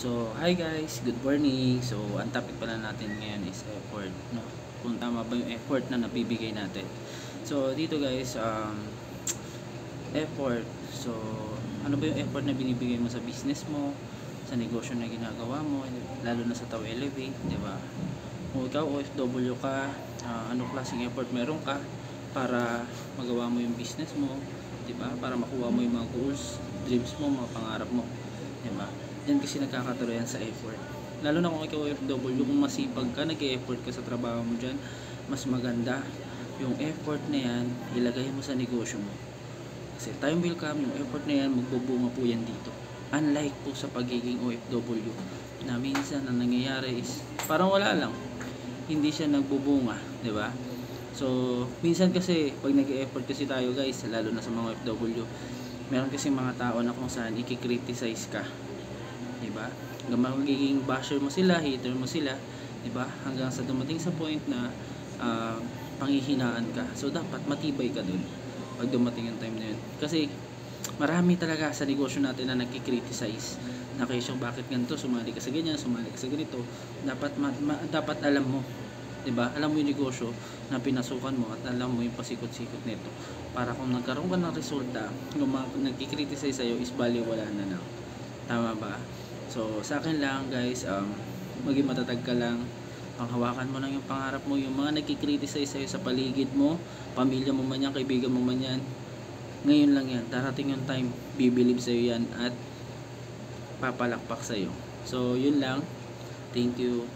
So, hi guys, good morning. So, ang topic pala natin ngayon is effort, no? Kung tama ba yung effort na nabibigay natin. So, dito guys, effort. So, ano ba yung effort na binibigay mo sa business mo, sa negosyo na ginagawa mo, lalo na sa Tao Elevate, di ba? Kung ikaw OFW ka, anong klaseng effort meron ka para magawa mo yung business mo, di ba? Para makuha mo yung mga goals, dreams mo, mga pangarap mo, di ba? Yan kasi nagkakatuloyan sa effort. Lalo na kung ikaw OFW, kung masipag ka, nag-e-effort ka sa trabaho mo dyan, mas maganda yung effort na yan, ilagay mo sa negosyo mo. Kasi time will come, yung effort na yan, magbubunga po yan dito. Unlike po sa pagiging OFW, na minsan ang nangyayari is, parang wala lang, hindi siya nagbubunga, di ba? So, minsan kasi, pag nag-e-effort kasi tayo guys, lalo na sa mga OFW, meron kasi mga tao na kung saan i-criticize ka, diba? Magiging basher mo sila, hater mo sila, diba? Hanggang sa dumating sa point na panghihinaan ka. So dapat matibay ka dun pag dumating yung time na yun. Kasi marami talaga sa negosyo natin na nagki-criticize na kayo bakit ganito, sumali ka sa ganyan, sumali ka sa ganito. Dapat alam mo, diba? Alam mo yung negosyo na pinasukan mo at alam mo yung pasikot-sikot nito. Para kung nagkaroon ka ng resulta, yung nagki-criticize sa'yo is baliwala na lang. Tama ba? So, sa akin lang guys, maging matatag ka lang, panghawakan mo lang yung pangarap mo, yung mga nagkikriticize sa'yo sa paligid mo, pamilya mo man yan, kaibigan mo man yan, ngayon lang yan, darating yung time, bibilib sa'yo yan at papalakpak sa'yo. So, yun lang, thank you.